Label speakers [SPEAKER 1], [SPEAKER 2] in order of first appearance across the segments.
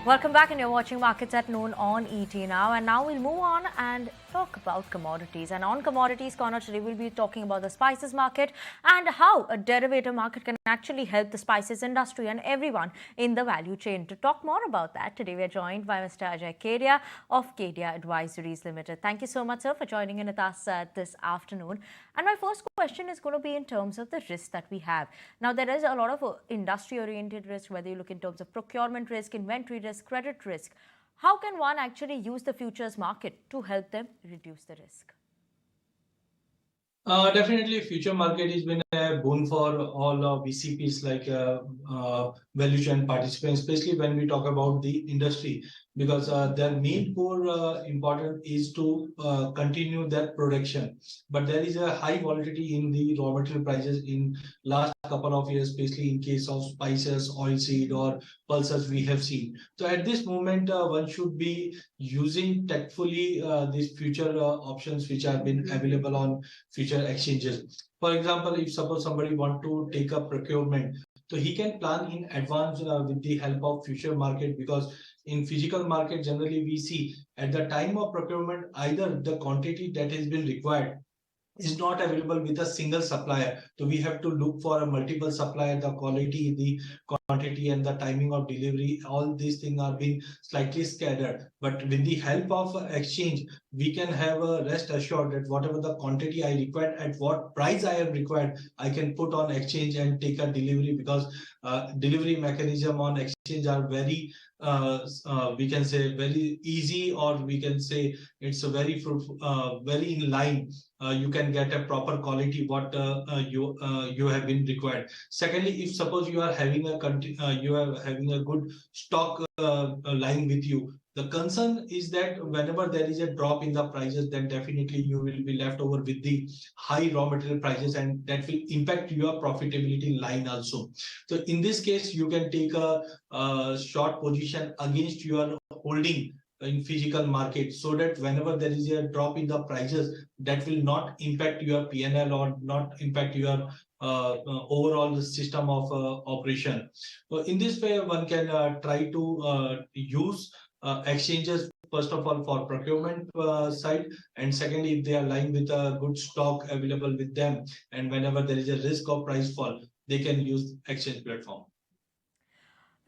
[SPEAKER 1] Welcome back, and you're watching Markets at Noon on ET Now. And now we'll move on and talk about commodities. And on Commodities Corner today, we'll be talking about the spices market and how a derivative market can actually help the spices industry and everyone in the value chain. To talk more about that, today we're joined by Mr. Ajay Kedia of Kedia Advisories Limited. Thank you so much, sir, for joining in with us this afternoon. And my first question is going to be in terms of the risk that we have. Now, there is a lot of industry-oriented risk, whether you look in terms of procurement risk, inventory risk, credit risk. How can one actually use the futures market to help them reduce the risk?
[SPEAKER 2] Definitely, future market has been a boon for all VCPs like value chain participants, especially when we talk about the industry, because their main core important is to continue their production. But there is a high volatility in the raw material prices in last couple of years, especially in case of spices, oilseed, or pulses we have seen. So at this moment, one should be using tactfully these future options which have been available on future exchanges. For example, if suppose somebody want to take a procurement, so he can plan in advance with the help of future market, because in physical market generally we see at the time of procurement either the quantity that has been required is not available with a single supplier. So we have to look for a multiple supplier, the quality, the quantity, and the timing of delivery. All these things are being slightly scattered. But with the help of exchange, we can have a rest assured that whatever the quantity I require, at what price I have required, I can put on exchange and take a delivery, because delivery mechanism on exchange are very we can say very easy, or we can say it's a very fruitful, very in line. You can get a proper quality what you have been required. Secondly, if suppose you are having a good stock lying with you, the concern is that whenever there is a drop in the prices, then definitely you will be left over with the high raw material prices, and that will impact your profitability line also. So in this case, you can take a short position against your holding in physical market, so that whenever there is a drop in the prices, that will not impact your PNL or not impact your overall system of operation. So in this way, one can try to use exchanges first of all for procurement side, and secondly, if they are lying with a good stock available with them, and whenever there is a risk of price fall, they can use exchange platform.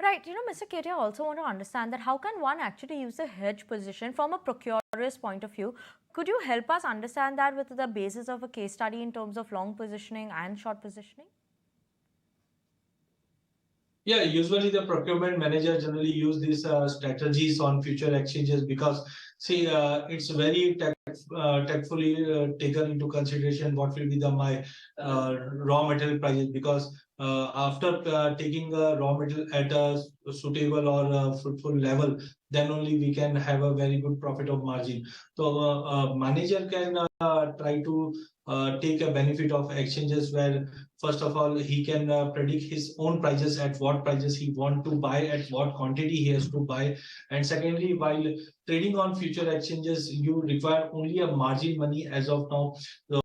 [SPEAKER 1] Right. Mr. Kedia, I also want to understand that how can one actually use a hedge position from a procurer's point of view? Could you help us understand that with the basis of a case study in terms of long positioning and short positioning?
[SPEAKER 2] Yeah, usually the procurement manager generally use these strategies on future exchanges, because see, it's very tactfully taken into consideration what will be the my raw material prices, because after taking raw material at a suitable or fruitful level, then only we can have a very good profit of margin. So manager can try to take a benefit of exchanges, where first of all he can predict his own prices, at what prices he want to buy, at what quantity he has to buy. And secondly, while trading on future exchanges, you require only a margin money as of now. So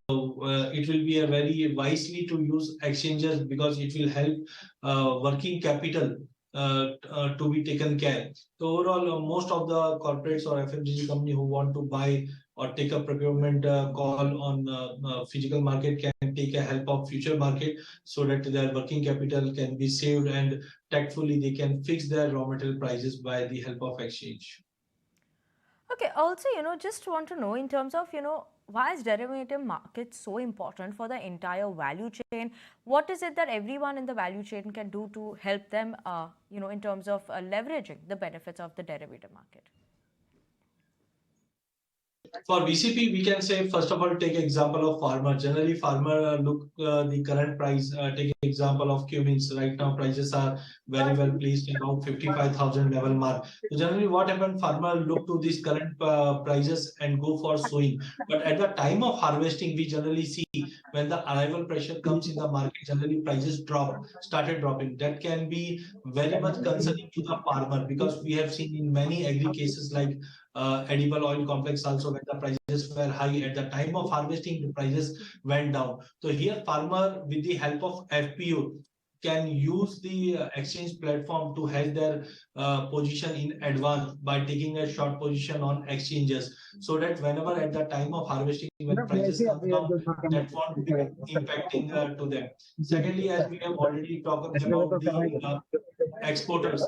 [SPEAKER 2] it will be a very wisely to use exchanges, because it will help working capital to be taken care. So overall, most of the corporates or FMCG company who want to buy or take a procurement call on physical market can take a help of future market, so that their working capital can be saved, and tactfully they can fix their raw material prices by the help of exchange.
[SPEAKER 1] Okay, also, just want to know in terms of, why is derivative market so important for the entire value chain? What is it that everyone in the value chain can do to help them, in terms of leveraging the benefits of the derivative market?
[SPEAKER 2] For VCP, we can say first of all take example of farmer. Generally, farmer look the current price. Take example of cumins. Right now, prices are very well placed around 55,000 level mark. So generally, what happened? Farmer look to these current prices and go for sowing. But at the time of harvesting, we generally see when the arrival pressure comes in the market, generally prices started dropping. That can be very much concerning to the farmer, because we have seen in many agri cases like edible oil complex also, when the prices were high at the time of harvesting, the prices went down. So here farmer with the help of FPO can use the exchange platform to hedge their position in advance by taking a short position on exchanges, so that whenever at the time of harvesting, when prices comes down, that won't be impacting to them. Secondly, as we have already talked about the exporters,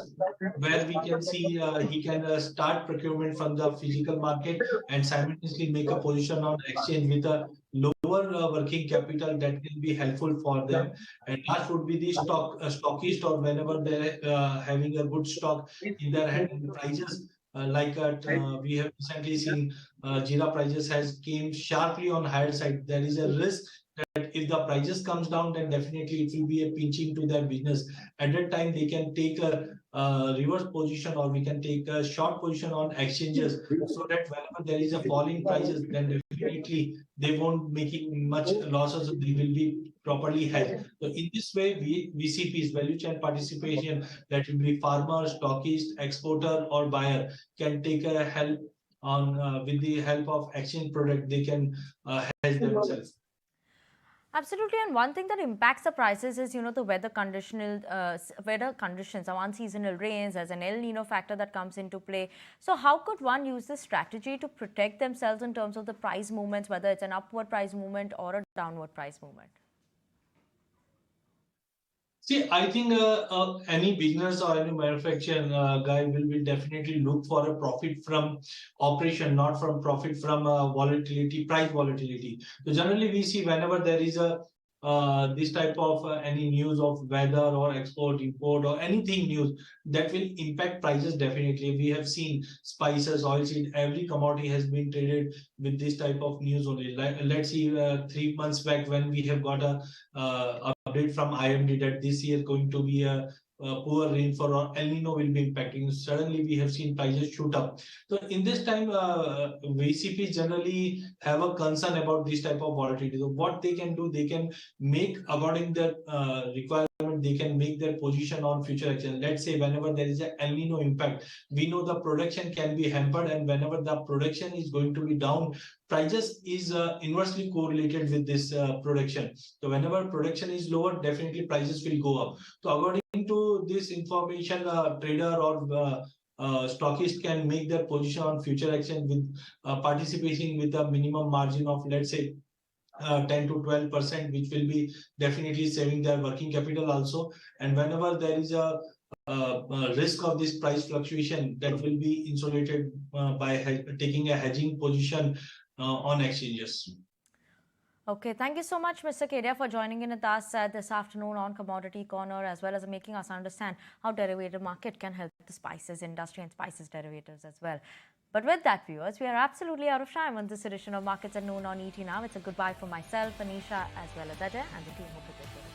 [SPEAKER 2] where we can see he can start procurement from the physical market and simultaneously make a position on exchange with a lower working capital that can be helpful for them. And last would be the stockist, or whenever they're having a good stock in their hand, and prices we have recently seen Jira prices has came sharply on higher side. There is a risk that if the prices comes down, then definitely it will be a pinching to their business. At that time, they can take a reverse position, or we can take a short position on exchanges, so that whenever there is a fall in prices, then definitely they won't making much losses. They will be properly hedged. So in this way, VCPs, value chain participation, that will be farmer, stockist, exporter, or buyer, can take a help on with the help of exchange product. They can hedge themselves.
[SPEAKER 1] Absolutely, and one thing that impacts the prices is, the weather conditions, the unseasonal rains, as an El Nino factor that comes into play. So, how could one use this strategy to protect themselves in terms of the price movements, whether it's an upward price movement or a downward price movement?
[SPEAKER 2] See, I think any business or any manufacturing guy will definitely look for a profit from operation, not from profit from volatility, price volatility. So generally, we see whenever there is a this type of any news of weather or export, import, or anything news that will impact prices. Definitely, we have seen spices, oilseed, every commodity has been traded with this type of news only. Let's see, 3 months back when we have got a update from IMD that this year going to be a poor rainfall or El Nino will be impacting. Suddenly, we have seen prices shoot up. So in this time, VCPs generally have a concern about this type of volatility. So what they can do, they can make according their requirement. They can make their position on future action. Let's say whenever there is an El Nino impact, we know the production can be hampered, and whenever the production is going to be down, prices is inversely correlated with this production. So whenever production is lower, definitely prices will go up. So according to this information, trader or stockist can make their position on future action with participating with a minimum margin of, let's say, 10 to 12%, which will be definitely saving their working capital also. And whenever there is a risk of this price fluctuation, that will be insulated by taking a hedging position on exchanges.
[SPEAKER 1] Okay, thank you so much, Mr. Kedia, for joining in with us this afternoon on Commodity Corner, as well as making us understand how derivative market can help the spices industry and spices derivatives as well. But with that, viewers, we are absolutely out of time on this edition of Markets at Noon on ET Now. It's a goodbye from myself, Anisha, as well as Ajay and the team. Hope you